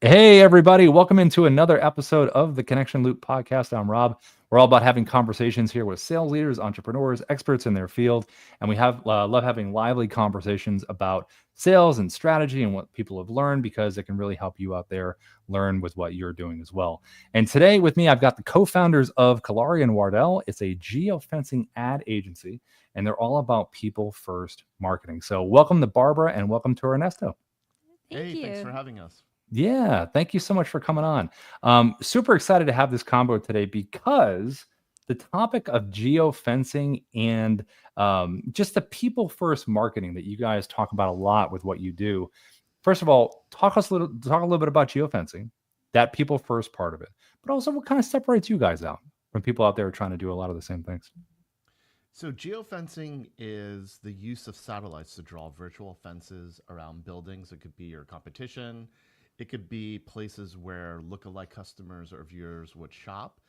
Hey, everybody. Welcome into another episode of the Connection Loop podcast. I'm Rob. We're all about having conversations here with sales leaders, entrepreneurs, experts in their field. And we love having lively conversations about sales and strategy and what people have learned because it can really help you out there learn with what you're doing as well. And today with me, I've got the co-founders of Cullari and Wardell. It's a geofencing ad agency, and they're all about people first marketing. So welcome to Barbara and welcome to Ernesto. Thank Hey, thanks you. for having us. Yeah, thank you so much for coming on. Super excited to have this combo today because the topic of geofencing and just the people first marketing that you guys talk about a lot with what you do. First of all, talk a little bit about geofencing, that people first part of it, but also what kind of separates you guys out from people out there trying to do a lot of the same things. So, geofencing is the use of satellites to draw virtual fences around buildings. It could be your competition, it could be places where lookalike customers or viewers would shop.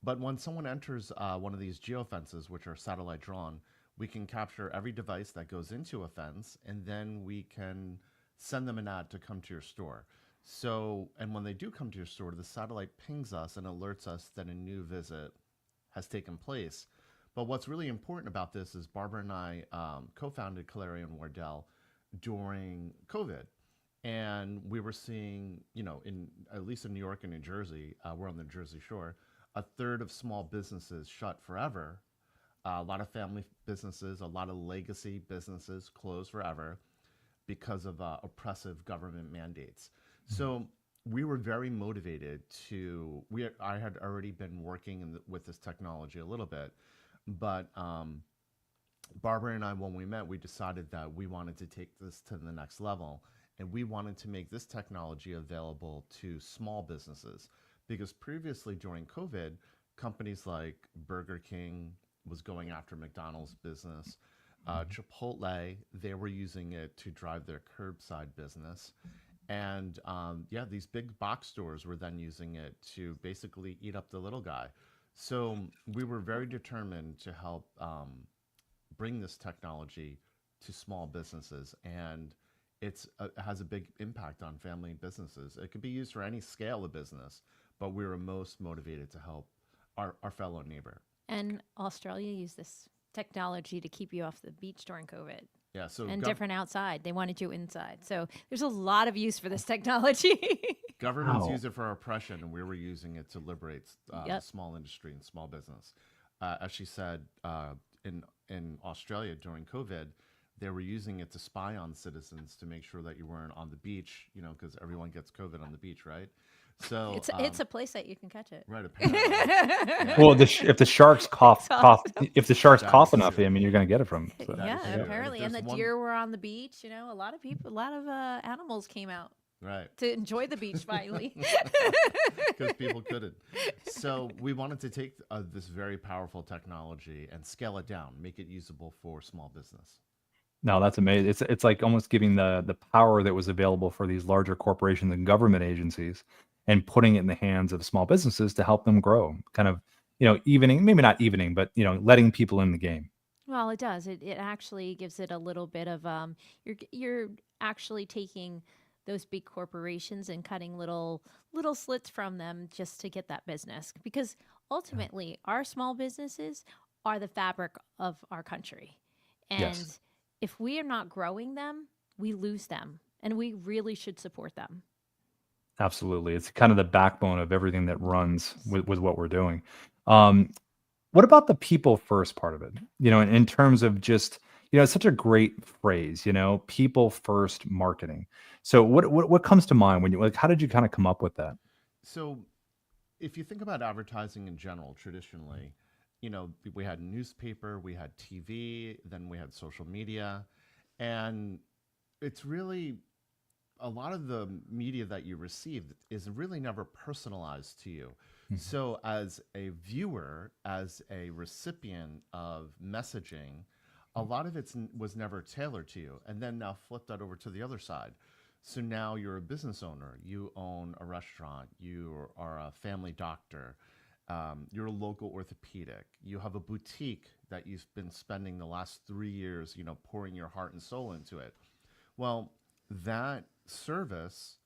But when someone enters one of these geofences, which are satellite drawn, we can capture every device that goes into a fence, and then we can send them an ad to come to your store. So, and when they do come to your store, the satellite pings us and alerts us that a new visit has taken place. But what's really important about this is Barbara and I co-founded Cullari and Wardell during COVID, and we were seeing, in at least in New York and New Jersey, we're on the Jersey Shore, a third of small businesses shut forever. A lot of family businesses, a lot of legacy businesses closed forever because of oppressive government mandates. So we were very motivated to. I had already been working with this technology a little bit, but Barbara and I, when we met, we decided that we wanted to take this to the next level, and we wanted to make this technology available to small businesses because previously during COVID, companies like Burger King was going after McDonald's business. Chipotle, they were using it to drive their curbside business. And yeah, these big box stores were then using it to basically eat up the little guy. So we were very determined to help bring this technology to small businesses, and it has a big impact on family businesses. It could be used for any scale of business, but we were most motivated to help our fellow neighbor. And Australia used this technology to keep you off the beach during COVID Yeah, so and different outside. They wanted you inside. So there's a lot of use for this technology. governments Wow. use it for oppression, and we were using it to liberate the Yep. small industry and small business. As she said, in Australia during COVID, they were using it to spy on citizens to make sure that you weren't on the beach, because everyone gets COVID on the beach, right? So, It's a place that you can catch it. right, apparently, yeah, Well, if the sharks It's cough, awesome. if the sharks that cough is enough, true. I mean, you're going to get it from 'em. So, That is Yeah, yeah. true. And if apparently. And there's the one, deer were on the beach. A lot of people, a lot of animals came out right, to enjoy the beach finally. because people couldn't. So we wanted to take this very powerful technology and scale it down, make it usable for small business. No, that's amazing. It's like almost giving the power that was available for these larger corporations and government agencies and putting it in the hands of small businesses to help them grow. Kind of, evening, maybe not evening, but letting people in the game. Well, it does. It actually gives it a little bit of you're actually taking those big corporations and cutting little slits from them just to get that business because Yeah. ultimately our small businesses are the fabric of our country. Yes, And if we are not growing them, we lose them and we really should support them. absolutely. It's kind of the backbone of everything that runs Yes. with what we're doing. Um, What about the people first part of it? In terms of just, it's such a great phrase, people first marketing. So what comes to mind when you like, how did you kind of come up with that? So if you think about advertising in general, traditionally, we had newspaper, we had TV, then we had social media, and it's really a lot of the media that you receive is really never personalized to you. Mhm. So, as a viewer, as a recipient of messaging, a lot of it was never tailored to you. And then now flip that over to the other side. So now you're a business owner, you own a restaurant, you are a family doctor, you're a local orthopedic, you have a boutique that you've been spending the last 3 years, pouring your heart and soul into it. Well, that service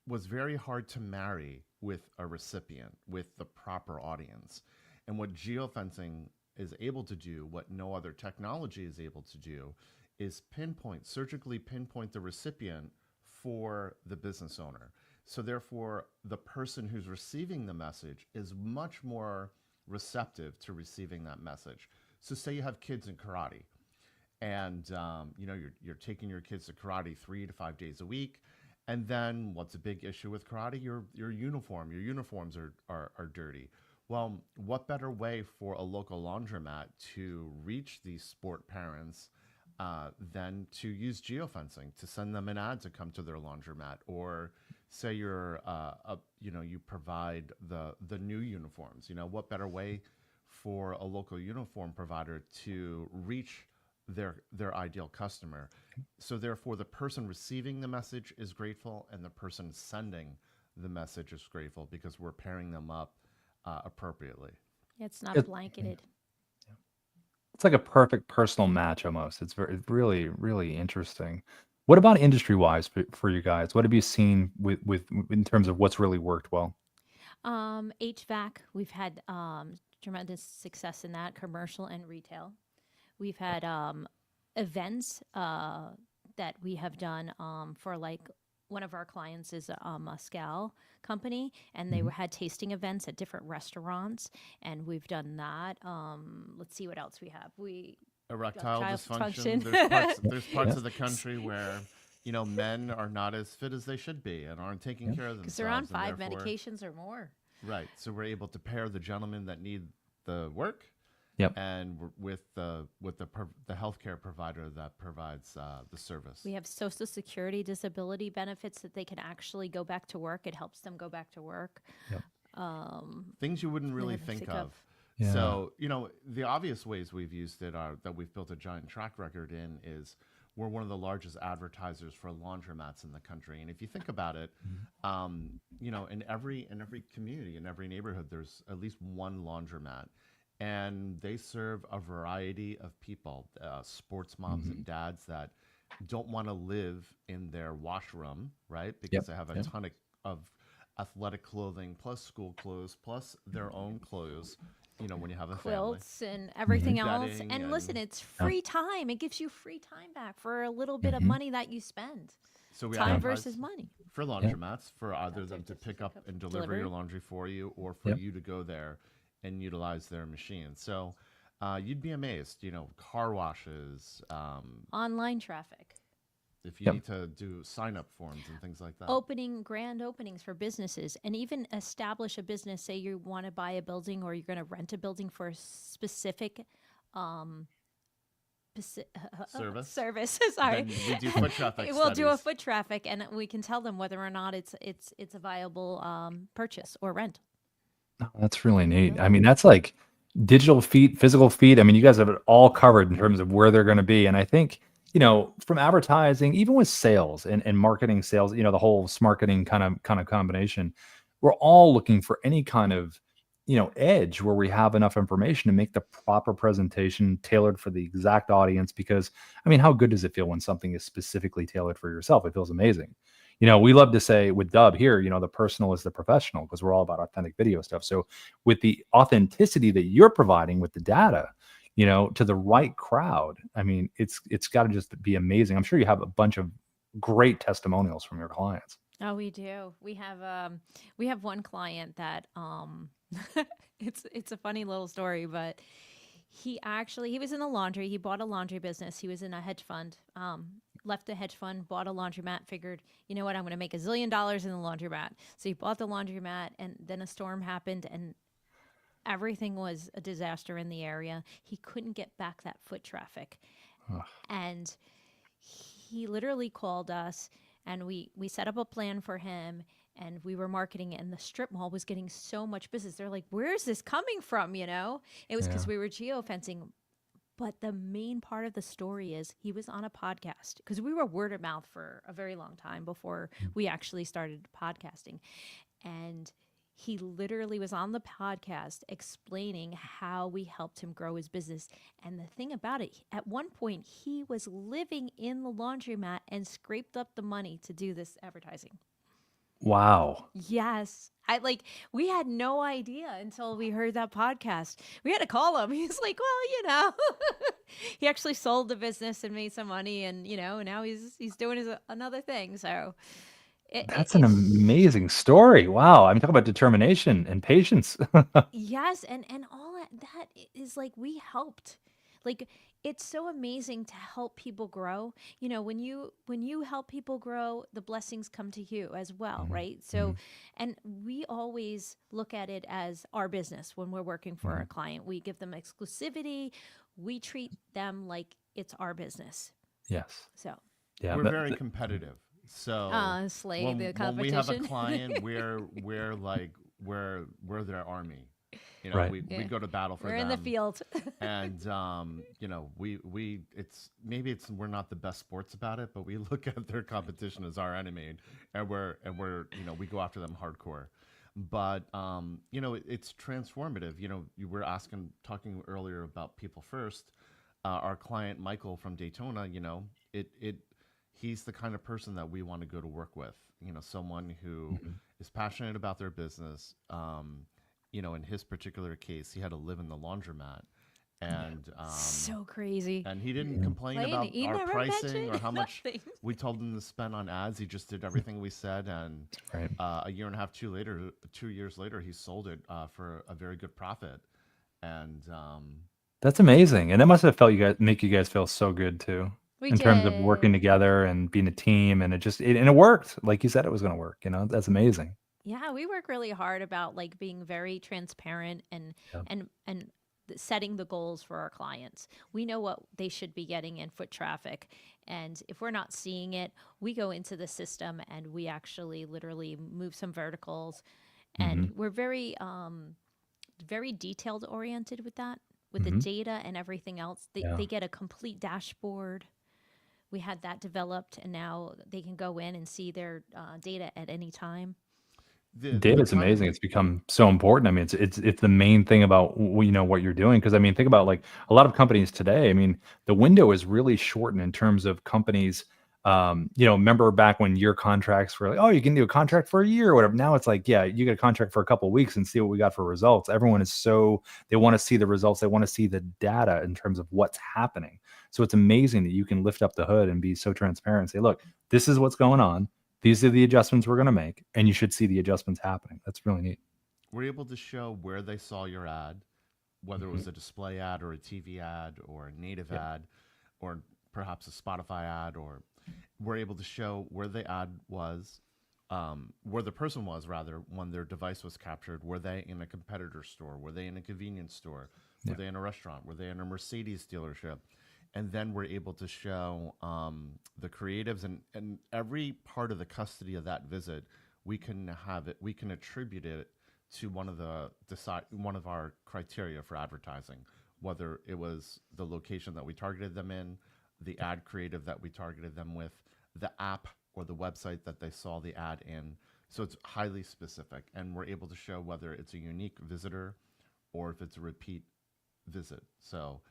was very hard to marry with a recipient, with the proper audience. And what geofencing is able to do, what no other technology is able to do, is surgically pinpoint the recipient for the business owner. So therefore, the person who's receiving the message is much more receptive to receiving that message. So say you have kids in karate, and you're taking your kids to karate 3 to 5 days a week, and then what's a big issue with karate? Your uniforms are dirty. Well, what better way for a local laundromat to reach these sport parents than to use geofencing to send them an ad to come to their laundromat? Or say you provide the new uniforms. What better way for a local uniform provider to reach their ideal customer? So therefore, the person receiving the message is grateful, and the person sending the message is grateful, because we're pairing them up appropriately. It's not It- blanketed. It's like a perfect personal match almost. It's really, really interesting. What about industry wise for you guys? What have you seen with in terms of what's really worked well? HVAC, we've had tremendous success in that, commercial and retail. We've had events that we have done for like one of our clients is a Moscow company, and they Mhm. had tasting events at different restaurants, and we've done that. Let's see what else we have. We Erectile child dysfunction. dysfunction. There's parts Yeah. of the country where men are not as fit as they should be and aren't taking Yeah. care of Because they're on themselves, and 5 therefore, medications or more. right. So we're able to pair the gentlemen that need the work, Yep. and with the healthcare provider that provides the service. We have Social Security disability benefits that they can actually go back to work. It helps them go back to work. Yep. Things you wouldn't really that I think think of. of. Yeah. So, the obvious ways we've used it are that we've built a giant track record in is we're one of the largest advertisers for laundromats in the country. And if you think about it, in every community, in every neighborhood, there's at least one laundromat. And they serve a variety of people, sports moms and dads that don't want to live in their washroom, right? Because Yep. they have a Yep. ton of athletic clothing, plus school clothes, plus their own clothes, when you have a family. Quilts and everything else. Bedding And listen, and- it's free time. It gives you free time back for a little bit of Mhm. money that you spend. So we Time advertise versus money. for laundromats, for either them to just pick pick up up, and deliver deliver. your laundry for you, or for Yep. you to go there and utilize their machine. So you'd be amazed, car washes, Online traffic. if you Yep. need to do sign up forms and things like that. Grand openings for businesses, and even establish a business. Say you want to buy a building or you're going to rent a building for a specific Service? service. Sorry. Then we do foot traffic We'll do a studies. foot traffic, and we can tell them whether or not it's a viable purchase or rent. Oh, that's really neat. I mean, that's like digital feet, physical feet. I mean, you guys have it all covered in terms of where they're going to be. And I think, from advertising, even with sales and marketing sales, the whole smarketing kind of combination, we're all looking for any kind of, edge where we have enough information to make the proper presentation tailored for the exact audience. Because I mean, how good does it feel when something is specifically tailored for yourself? It feels amazing. We love to say with Dub here, the personal is the professional, because we're all about authentic video stuff. So with the authenticity that you're providing with the data, to the right crowd, I mean, it's got to just be amazing. I'm sure you have a bunch of great testimonials from your clients. Oh, we do. We have one client that it's a funny little story, but he was in the laundry. He bought a laundry business. He was in a hedge fund. Left the hedge fund, bought a laundromat, figured, you know what, I'm going to make $1 zillion in the laundromat. So he bought the laundromat, and then a storm happened, and everything was a disaster in the area. He couldn't get back that foot traffic. Ugh. And he literally called us, and we set up a plan for him, and we were marketing it, and the strip mall was getting so much business. They're like, where's this coming from? It was because Yeah. we were geofencing. But the main part of the story is he was on a podcast, because we were word of mouth for a very long time before we actually started podcasting. And he literally was on the podcast explaining how we helped him grow his business. And the thing about it, at one point, he was living in the laundromat and scraped up the money to do this advertising. Wow. Yes. We had no idea until we heard that podcast. We had to call him. He's like, well, he actually sold the business and made some money, and now he's doing another thing. So That's an it's amazing story. Wow. I'm talking about determination and patience. yes, and all that is like we helped. Like it's so amazing to help people grow. When you help people grow, the blessings come to you as well, Mhm, right? So, mhm, and we always look at it as our business when we're working for a mhm. client. We give them exclusivity. We treat them like it's our business. Yes. So, Yeah. We're very competitive. So slay the when we have a competition. client, we're like we're their army. Right. We Yeah. go to battle for We're in the them. field. And we it's maybe it's we're not the best sports about it, but we look at their competition as our enemy, and we're we go after them hardcore. But it's transformative. You were talking earlier about people first. Our client Michael from Daytona, it he's the kind of person that we want to go to work with. Someone who Mhm. is passionate about their business. In his particular case, he had to live in the laundromat, Yeah. and So crazy. he didn't Yeah. complain Lane, about he our never pricing mentioned or how much nothing. we told him to spend on ads. He just did everything we said, and Right. a year and a half, 2 years later, he sold it for a very good profit. And That's amazing. And that must have felt make you guys feel so good too, We in terms of working did. together and being a team. And it worked. Like you said, it was going to work. That's amazing. Yeah, we work really hard about like being very transparent Yeah. and setting the goals for our clients. We know what they should be getting in foot traffic, and if we're not seeing it, we go into the system and we actually literally move some verticals, Hmm. and we're very detailed oriented with that. With the Hmm. data and everything else, Yeah. they get a complete dashboard. We had that developed, and now they can go in and see their data at any time. the Data is kind of amazing. It's become so important. I mean, it's the main thing about what you're doing. Because I mean, think about like a lot of companies today. I mean, the window is really shortened in terms of companies. Remember back when your contracts were like, oh, you can do a contract for a year or whatever. Now it's like, yeah, you get a contract for a couple of weeks and see what we got for results. Everyone is they want to see the results. They want to see the data in terms of what's happening. So it's amazing that you can lift up the hood and be so transparent and say, look, this is what's going on. These are the adjustments we're going to make, and you should see the adjustments happening. That's really neat. we're able to show where they saw your ad, whether it Mhm. was a display ad or a TV ad or a native Yep. ad, or perhaps a Spotify ad, or we're able to show where the ad was, where the person was rather when their device was captured. Were they in a competitor store? Were they in a convenience store? Were Yeah. they in a restaurant? Were they in a Mercedes dealership? And then we're able to show the creatives and every part of the custody of that visit. We can have it. We can attribute it to one of our criteria for advertising, whether it was the location that we targeted them in, the ad creative that we targeted them with, the app or the website that they saw the ad in. So it's highly specific, and we're able to show whether it's a unique visitor or if it's a repeat visit. So,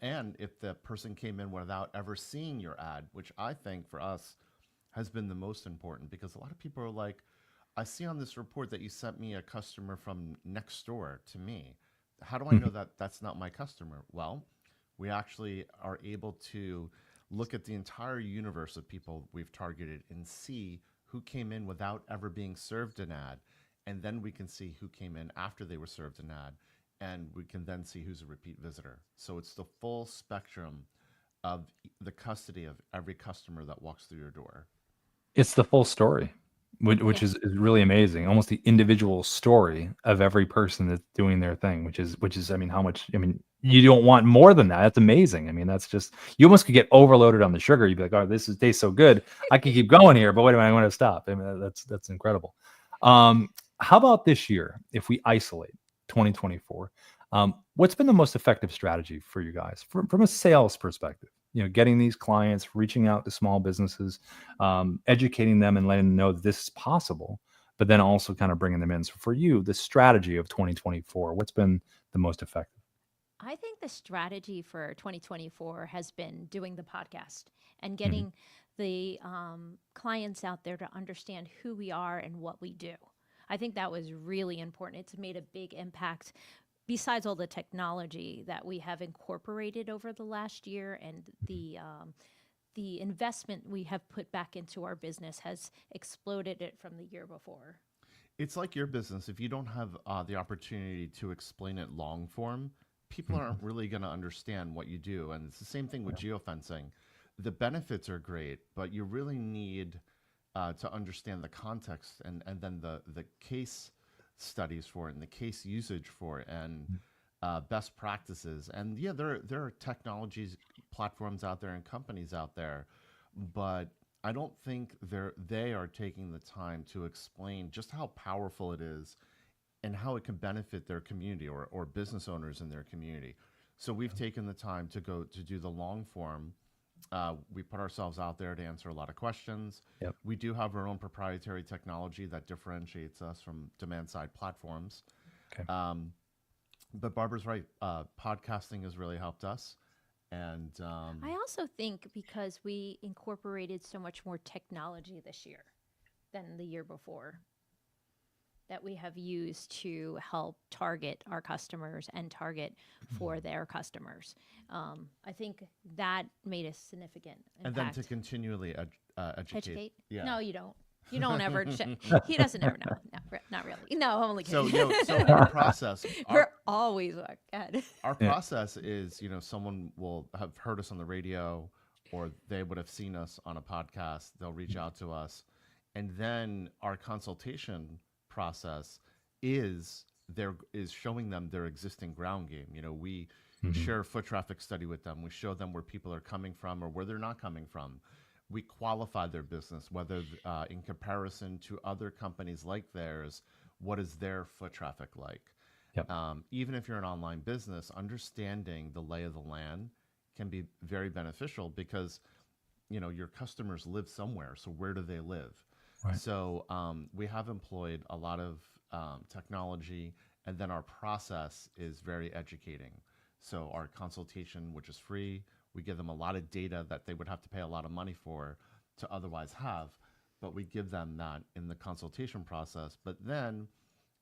and if the person came in without ever seeing your ad, which I think for us has been the most important, because a lot of people are like, I see on this report that you sent me a customer from next door to me. How do I know Mhm. that that's not my customer? Well, we actually are able to look at the entire universe of people we've targeted and see who came in without ever being served an ad. And then we can see who came in after they were served an ad. And we can then see who's a repeat visitor. So it's the full spectrum of the custody of every customer that walks through your door. It's the full story, which Yeah. is really amazing. Almost the individual story of every person that's doing their thing, which is, I mean, how much, I mean, you don't want more than that. That's amazing. I mean, that's just, you almost could get overloaded on the sugar. You'd be like, oh, tastes so good. I could keep going here, but wait a minute, I want to stop. I mean, that's incredible. Um, how about this year, if we isolate 2024, what's been the most effective strategy for you guys from a sales perspective? Getting these clients, reaching out to small businesses, educating them and letting them know that this is possible, but then also kind of bringing them in. So for you, the strategy of 2024, what's been the most effective? I think the strategy for 2024 has been doing the podcast and Mhm. getting the clients out there to understand who we are and what we do. I think that was really important. It's made a big impact besides all the technology that we have incorporated over the last year, and the investment we have put back into our business has exploded it from the year before. It's like your business. If you don't have the opportunity to explain it long form, people Mhm. aren't really going to understand what you do. And it's the same thing with geofencing. The benefits are great, but you really need to understand the context and then the case studies for it and the case usage for it and best practices. And yeah, there are technologies, platforms out there and companies out there, but I don't think they are taking the time to explain just how powerful it is and how it can benefit their community or business owners in their community. So we've taken the time to go to do the long form. We put ourselves out there to answer a lot of questions. Yep. We do have our own proprietary technology that differentiates us from demand side platforms. Okay. But Barbara's right. Podcasting has really helped us. And I also think because we incorporated so much more technology this year than the year before, that we have used to help target our customers and target for their customers. I think that made a significant and then impact. to continually educate. Educate? Yeah. No, you don't. You don't ever. He doesn't ever know. No, not really. No, I'm only So kidding. so our process, We're always like, God. our Yeah. process is, someone will have heard us on the radio or they would have seen us on a podcast. They'll reach out to us. And then our consultation process is showing them their existing ground game. We share a foot traffic study with them. We show them where people are coming from or where they're not coming from. We qualify their business, whether in comparison to other companies like theirs, what is their foot traffic like? Yep. Even if you're an online business, understanding the lay of the land can be very beneficial because, your customers live somewhere. So where do they live? Right. So we have employed a lot of technology, and then our process is very educating. So our consultation, which is free, we give them a lot of data that they would have to pay a lot of money for to otherwise have, but we give them that in the consultation process. But then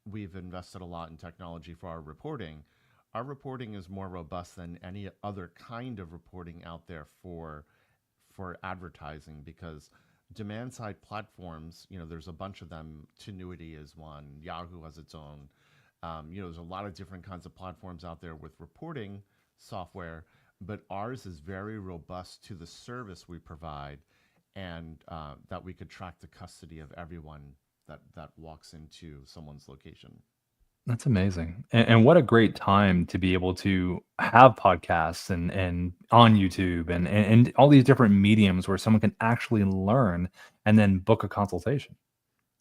we've invested a lot in technology for our reporting. Our reporting is more robust than any other kind of reporting out there for advertising because demand side platforms, there's a bunch of them. Tenuity is one. Yahoo has its own. There's a lot of different kinds of platforms out there with reporting software, but ours is very robust to the service we provide and that we could track the custody of everyone that walks into someone's location. That's amazing. And what a great time to be able to have podcasts and on YouTube and all these different mediums where someone can actually learn and then book a consultation.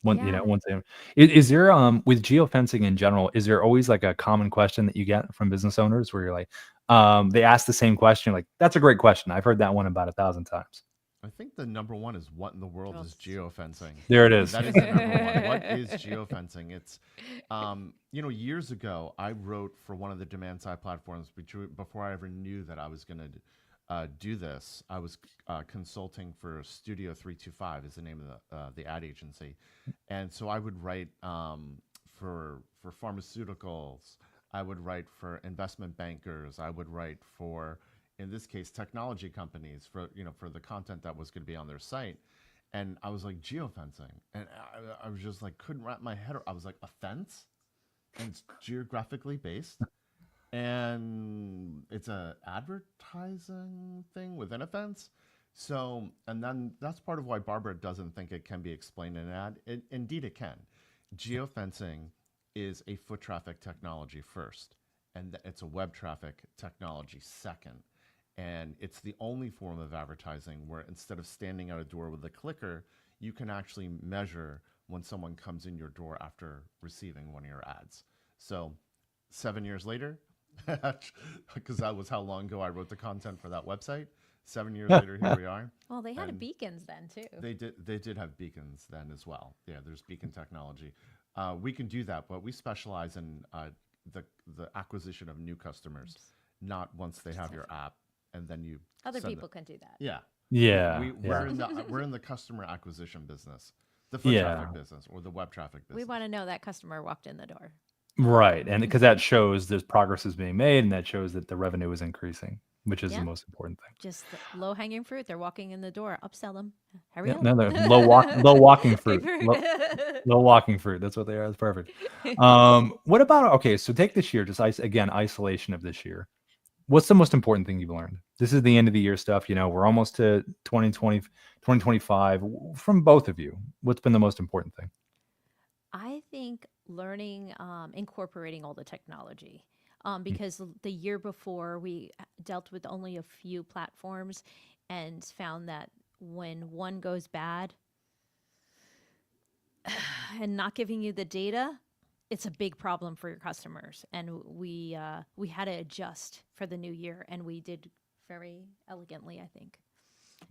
Yeah. Once they is there with geofencing in general, is there always like a common question that you get from business owners where you're like, they ask the same question, like, that's a great question. I've heard that one about 1,000 times. I think the number one is what in the world is Just- geofencing? There it is. That is the number one. What is geofencing? It's, years ago, I wrote for one of the demand side platforms before I ever knew that I was going to do this. I was consulting for Studio 325 is the name of the ad agency. And so I would write for pharmaceuticals. I would write for investment bankers. I would write for, in this case, technology companies for the content that was going to be on their site. And I was like, geofencing. And I was just like, couldn't wrap my head around. I was like, a fence? And it's geographically based. And it's a advertising thing within a fence. So, and then that's part of why Barbara doesn't think it can be explained in an ad. Indeed, it can. Geofencing is a foot traffic technology first, and it's a web traffic technology second. And it's the only form of advertising where instead of standing at a door with a clicker, you can actually measure when someone comes in your door after receiving one of your ads. So 7 years later, because that was how long ago I wrote the content for that website. 7 years later, here we are. Well, they had And beacons then too. They did have beacons then as well. Yeah, there's beacon technology. We can do that, but we specialize in the acquisition of new customers, not once they have your app and then you Other send people them. can do that. Yeah, Yeah, We're yeah, in the customer acquisition business, the foot yeah. traffic business, or the web traffic We business. want to know that customer walked in the door. Right, and because that shows there's progress is being made, and that shows that the revenue is increasing, which is the Yeah. most important thing. Just the low hanging fruit. They're walking in the door. Upsell them. Hurry Yeah, up. no, they're low walking Big fruit. fruit. Low walking fruit. That's what they are. That's perfect. What about okay? So take this year, just again, isolation of this year. What's the most important thing you've learned? This is the end of the year stuff. You know, we're almost to 2020, 2025. From both of you, what's been the most important thing? I think learning, incorporating all the technology. Mm. Because the year before we dealt with only a few platforms and found that when one goes bad and not giving you the data, it's a big problem for your customers. And we had to adjust for the new year, and we did very elegantly, I think.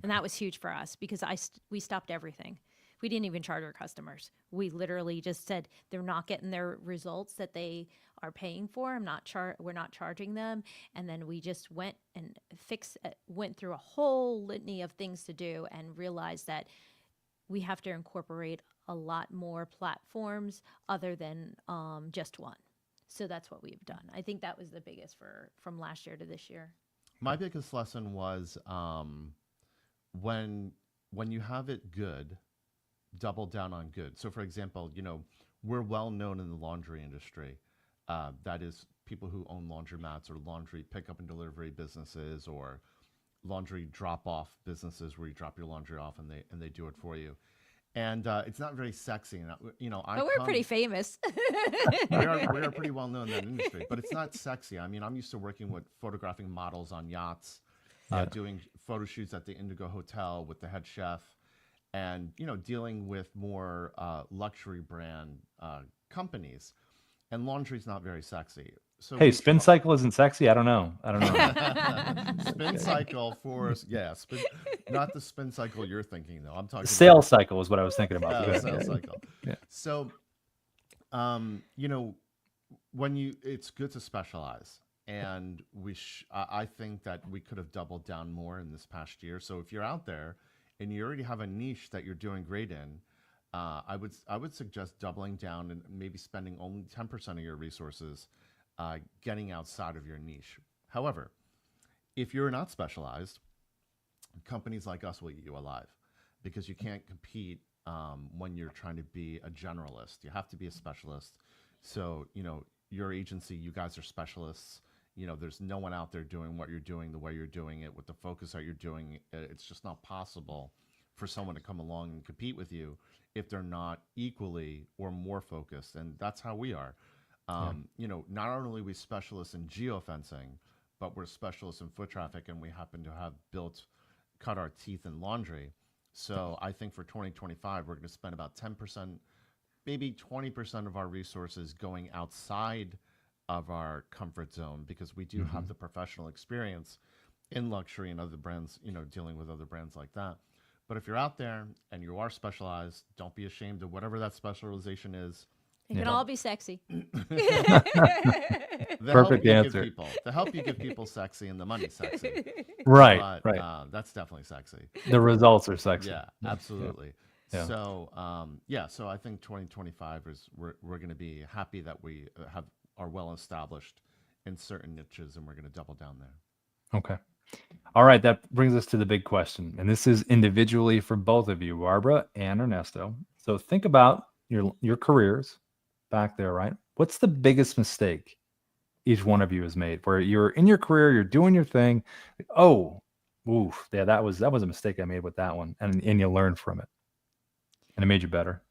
And that was huge for us because we stopped everything. We didn't even charge our customers. We literally just said they're not getting their results that they are paying for. We're not charging them. And then we just went and went through a whole litany of things to do and realized that we have to incorporate a lot more platforms other than just one. So that's what we've done. I think that was the biggest from last year to this year. My biggest lesson was when you have it good, double down on good. So, for example, we're well known in the laundry industry. That is, people who own laundromats or laundry pickup and delivery businesses or laundry drop off businesses where you drop your laundry off and they do it for you. And it's not very sexy. And But we're pretty famous. we are pretty well known in that industry, but it's not sexy. I mean, I'm used to working with photographing models on yachts, Yeah. doing photo shoots at the Indigo Hotel with the head chef, and dealing with more luxury brand companies. And laundry's not very sexy. So Hey, we spin come cycle isn't sexy. I don't know. I don't know. up spin cycle for spin, not the spin cycle you're thinking though. I'm talking Sales cycle is what I was thinking about. about Go ahead. sales cycle. Yeah. So, it's good to specialize, and I think that we could have doubled down more in this past year. So if you're out there and you already have a niche that you're doing great in, I would suggest doubling down and maybe spending only 10% of your resources getting outside of your niche. However, if you're not specialized, companies like us will eat you alive because you can't compete when you're trying to be a generalist. You have to be a specialist. So, your agency, you guys are specialists. There's no one out there doing what you're doing the way you're doing it with the focus that you're doing. It's just not possible for someone to come along and compete with you if they're not equally or more focused. And that's how we are. Not only are we specialists in geofencing, but we're specialists in foot traffic, and we happen to have cut our teeth in laundry. So I think for 2025, we're going to spend about 10%, maybe 20% of our resources going outside of our comfort zone because we do have the professional experience in luxury and other brands, dealing with other brands like that. But if you're out there and you are specialized, don't be ashamed of whatever that specialization is. It can all be sexy. Perfect answer. The help you give people sexy and the money sexy. Right. But Right. that's definitely sexy. The results are sexy. Yeah, absolutely. Yeah. So so I think 2025 is we're going to be happy that we are well established in certain niches, and we're going to double down there. Okay. All right. That brings us to the big question. And this is individually for both of you, Barbara and Ernesto. So think about your careers back there, right? What's the biggest mistake each one of you has made where you're in your career, you're doing your thing? Oh, oof. Yeah, that was a mistake I made with that one. And you learned from it. And it made you better.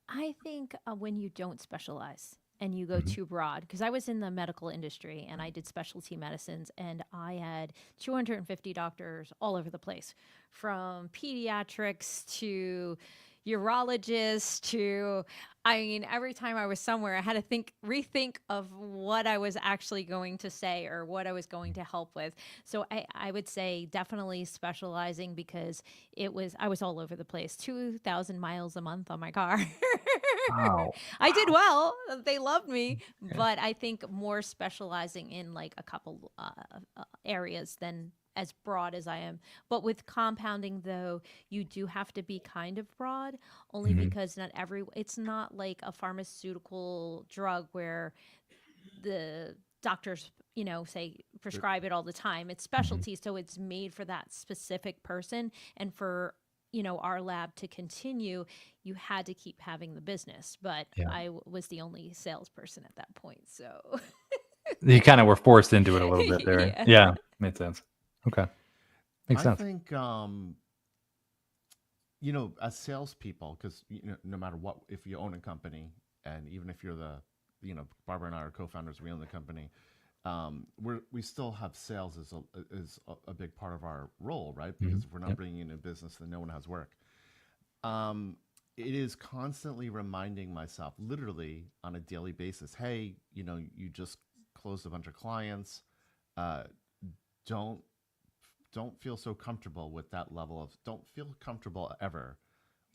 I think when you don't specialize and you go too broad, because I was in the medical industry and I did specialty medicines, and I had 250 doctors all over the place, from pediatrics to urologists to, I mean, every time I was somewhere, I had to rethink of what I was actually going to say or what I was going to help with. So I would say definitely specializing because I was all over the place. 2,000 miles a month on my car. Wow. I did well. They loved me, but I think more specializing in like a couple areas than as broad as I am. But with compounding, though, you do have to be kind of broad, only Mhm. because it's not like a pharmaceutical drug where the doctors, say prescribe it all the time. It's Mhm. specialty, so it's made for that specific person. And for, our lab to continue, you had to keep having the business. But Yeah. I was the only salesperson at that point. So, You kind of were forced into it a little bit there. yeah. Yeah, made sense. Okay, makes I sense. think as salespeople, because no matter what, if you own a company, and even if you're Barbara and I are co-founders, we own the company. We still have sales as a big part of our role, right? Mhm. Because if we're not Yep. bringing in a business, then no one has work. Um, it is constantly reminding myself, literally on a daily basis, hey, you just closed a bunch of clients. Uh, don't don't feel so comfortable with that level of don't feel comfortable ever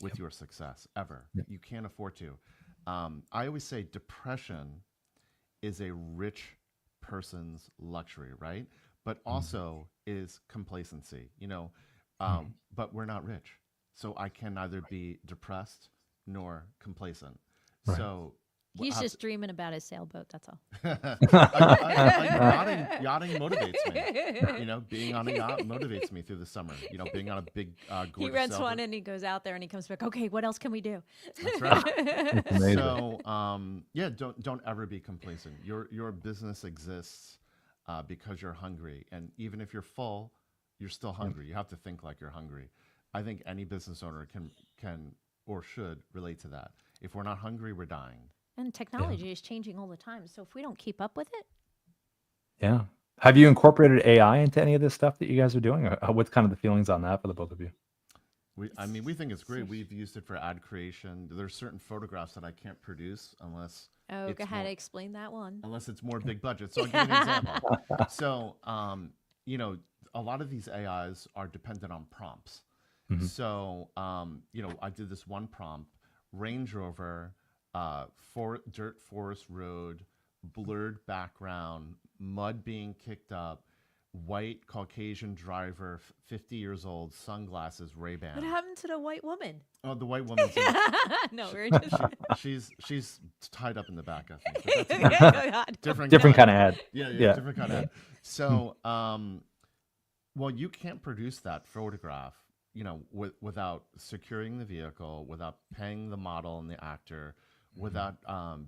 with Yep. your success ever. Yep. You can't afford to. I always say depression is a rich person's luxury, right? But Mhm. also is complacency, Mhm. but we're not rich. So I can neither be depressed nor complacent. Right. So He's I have just dreaming about his sailboat. That's all. yachting motivates me. Being on a yacht motivates me through the summer. Being on a big, He gorgeous rents one sailboat. and he goes out there and he comes back. Okay, what else can we do? That's right. It's amazing. So, yeah, don't ever be complacent. Your business exists because you're hungry, and even if you're full, you're still Yep. hungry. You have to think like you're hungry. I think any business owner can or should relate to that. If we're not hungry, we're dying. And Yeah. technology is changing all the time. So if we don't keep up with it, Yeah. Have you incorporated AI into any of this stuff that you guys are doing? Or what's kind of the feelings on that for the both of you? We think it's great. So- We've used it for ad creation. There's certain photographs that I can't produce oh, go it's ahead, more explain that one. unless it's more big budget. So I'll give you an example. So, a lot of these AIs are dependent on prompts. Mhm. So, I did this one prompt: Range Rover, dirt forest road, blurred background, mud being kicked up, white Caucasian driver, 50 years old, sunglasses, Ray What Ban. happened to the white woman? Oh, the white woman's in. No, She, we're just. she's tied up in the back, I think. But that's Okay, okay. go on. Different Different guy. kind of ad. Yeah, Yeah. different kind of. Hmm. So, well, you can't produce that photograph, without securing the vehicle, without paying the model and the actor, without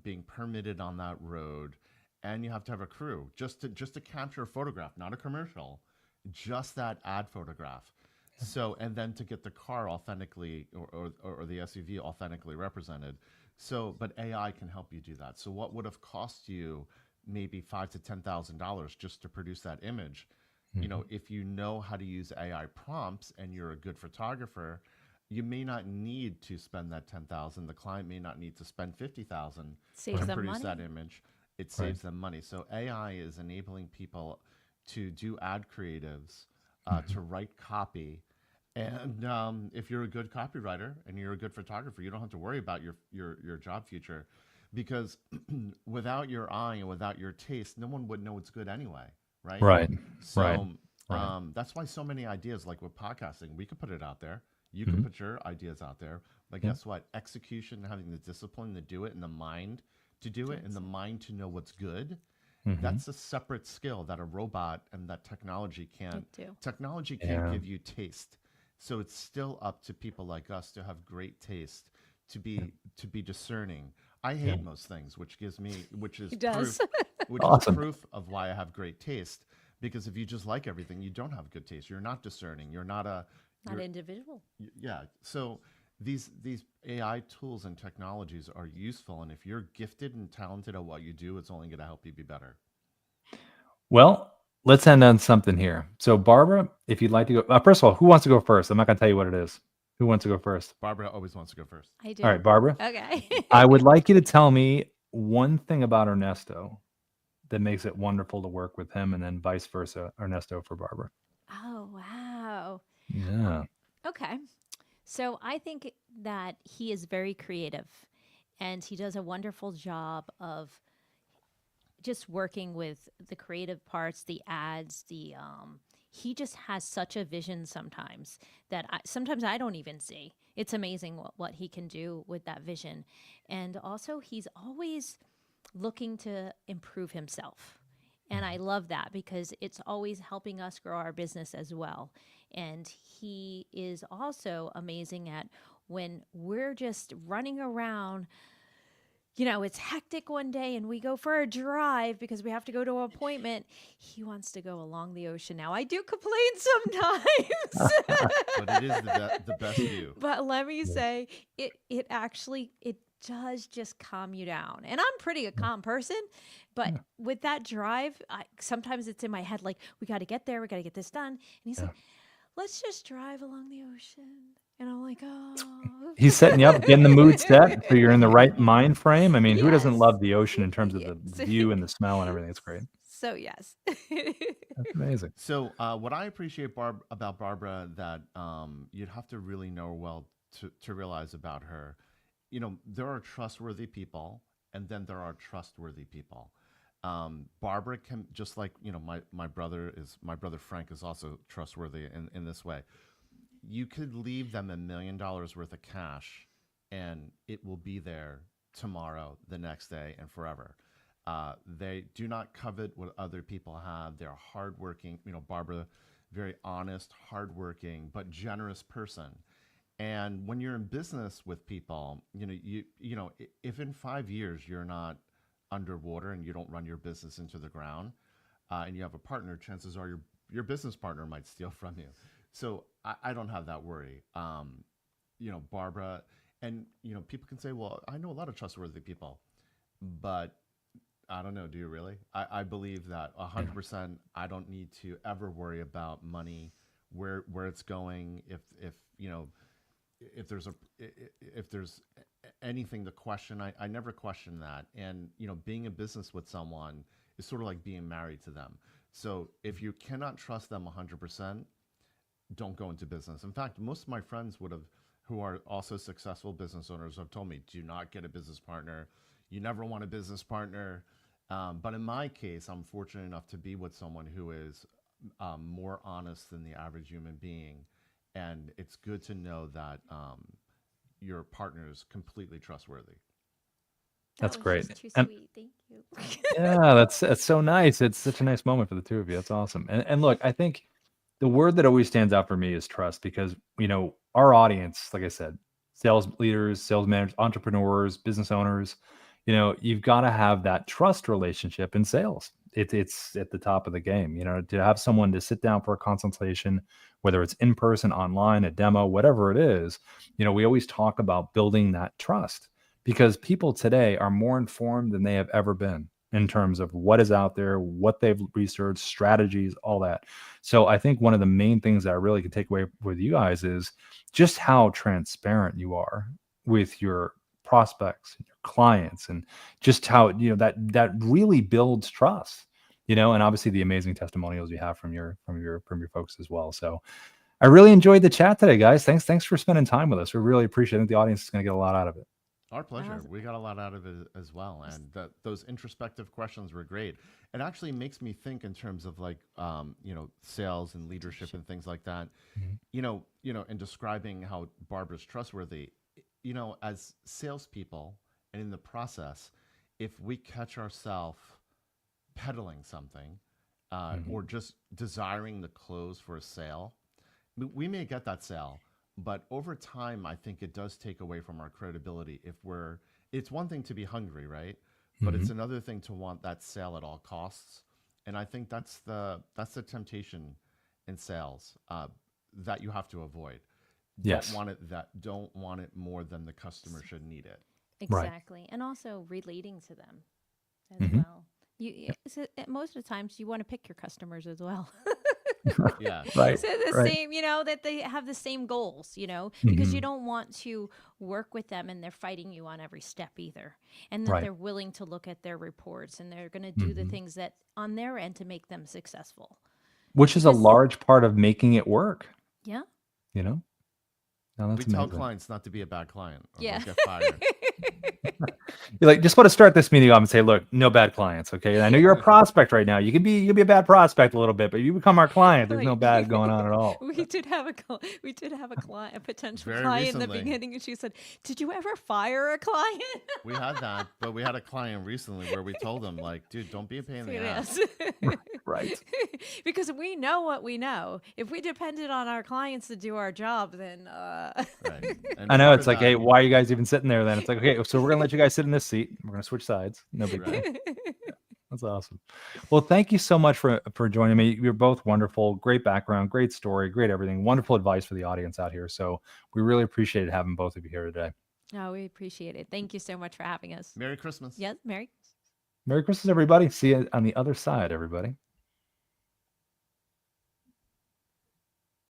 being permitted on that road, and you have to have a crew just to capture a photograph, not a commercial, just that ad photograph. So, and then to get the car authentically or the SUV authentically represented. So, but AI can help you do that. So, what would have cost you maybe $5,000 to $10,000 just to produce that image? Mhm. If you know how to use AI prompts and you're a good photographer, you may not need to spend that 10,000. The client may not need to spend 50,000 Saves to Right. them produce that money. image. It Right. saves them money. So AI is enabling people to do ad creatives, Mhm. to write copy. And if you're a good copywriter and you're a good photographer, you don't have to worry about your job future, because without your eye and without your taste, no one would know it's good anyway, right? Right. Right. So Right. that's why so many ideas, like with podcasting, we could put it out there. You can Mhm. put your ideas out there. But Yep. guess what? Execution, having the discipline to do it, and the mind to do it, and That's the mind to know what's good, Mhm. that's a separate skill that a robot and that technology can't. it do. Technology can't Yeah. give you taste. So it's still up to people like us to have great taste, to Yeah. be discerning. I Yeah. hate most things, which He is does. proof which is Awesome. proof of why I have great taste. Because if you just like everything, you don't have good taste. You're not discerning. You're not a Not you're individual. yeah. So these AI tools and technologies are useful, and if you're gifted and talented at what you do, it's only going to help you be better. Well, let's end on something here. So, Barbara, if you'd like to go, first of all, who wants to go first? I'm not going to tell you what it is. Who wants to go first? Barbara always wants to go first. I do. All right, Barbara. Okay. I would like you to tell me one thing about Ernesto that makes it wonderful to work with him, and then vice versa, Ernesto for Barbara. Oh, wow. Yeah. Okay. So I think that he is very creative and he does a wonderful job of just working with the creative parts, the ads, he just has such a vision sometimes that sometimes I don't even see. It's amazing what he can do with that vision. And also, he's always looking to improve himself. And I love that because it's always helping us grow our business as well. And he is also amazing at when we're just running around, it's hectic one day and we go for a drive because we have to go to an appointment. He wants to go along the ocean now. I do complain sometimes. But it is the best view. But let me say, it actually it does just calm you down. And I'm pretty a calm person, but with that drive, sometimes it's in my head like, we got to get there, we got to get this done. And he's like, let's just drive along the ocean. And I'm like, oh. He's setting you up, getting the mood set so you're in the right mind frame. I mean, who doesn't Yes. love the ocean in terms of the Yes. view and the smell and everything? It's great. So yes. That's amazing. So what I appreciate about Barbara that you'd have to really know well to realize about her, there are trustworthy people, and then there are trustworthy people. Barbara can, just like my brother Frank is also trustworthy in this way. You could leave them $1 million worth of cash, and it will be there tomorrow, the next day, and forever. They do not covet what other people have. They're hardworking. Barbara, very honest, hardworking, but generous person. And when you're in business with people, if in 5 years you're not underwater and you don't run your business into the ground, and you have a partner, chances are your business partner might steal from you. So I don't have that worry. Barbara, and people can say, well, I know a lot of trustworthy people, but I don't know. Do you really? I believe that 100%. I don't need to ever worry about money, where it's going. If there's anything to question, I never question that. And being in business with someone is sort of like being married to them. So if you cannot trust them 100%, don't go into business. In fact, most of my friends who are also successful business owners have told me, do not get a business partner. You never want a business partner. But in my case, I'm fortunate enough to be with someone who is more honest than the average human being. And it's good to know that your partner is completely trustworthy. That's That was great. just too And sweet. Thank you. yeah, that's so nice. It's such a nice moment for the two of you. That's awesome. And look, I think the word that always stands out for me is trust, because our audience, like I said, sales leaders, sales managers, entrepreneurs, business owners, you've got to have that trust relationship in sales. It's at the top of the game. To have someone to sit down for a consultation, whether it's in person, online, a demo, whatever it is, we always talk about building that trust, because people today are more informed than they have ever been in terms of what is out there, what they've researched, strategies, all that. So I think one of the main things that I really can take away with you guys is just how transparent you are with your prospects, your clients, and just how that really builds trust. And obviously the amazing testimonials you have from your folks as well. So I really enjoyed the chat today, guys. Thanks for spending time with us. We really appreciate it. I think the audience is going to get a lot out of it. Our pleasure. We got a lot out of it as well, and those introspective questions were great. It actually makes me think in terms of sales and leadership and things like that. In describing how Barbara's trustworthy, as salespeople, and in the process, if we catch ourselves peddling something, or just desiring the close for a sale, we may get that sale. But over time, I think it does take away from our credibility. It's one thing to be hungry, right? But it's another thing to want that sale at all costs. And I think that's the temptation in sales that you have to avoid. Yes. Don't want it more than the customer should need it. Exactly. Right. And also relating to them as well. Most of the times you want to pick your customers as well. Yeah. Right. So same, that they have the same goals, because you don't want to work with them and they're fighting you on every step either. And that they're willing to look at their reports and they're going to do the things that on their end to make them successful. Which is a large part of making it work. Yeah. No, we tell clients not to be a bad client or they'll get fired. You're like, just want to start this meeting off and say, look, no bad clients, okay? And I know you're a prospect right now. You can be a bad prospect a little bit, but you become our client. There's no Like, bad going on at all. we did have a client, a potential Very client in the recently. beginning, and she said, "Did you ever fire a client?" We had that, but we had a client recently where we told them, like, dude, don't be a pain in the ass. Right. Because we know what we know. If we depended on our clients to do our job, then Right. And I know. part It's of like, that- hey, why are you guys even sitting there then? It's like, okay, so we're going to let you guys sit in this seat. We're going to switch sides. No big deal. Right. That's awesome. Well, thank you so much for joining me. You're both wonderful. Great background, great story, great everything. Wonderful advice for the audience out here. So we really appreciated having both of you here today. No, we appreciate it. Thank you so much for having us. Merry Christmas. Yes, Mary. Merry Christmas, everybody. See you on the other side, everybody.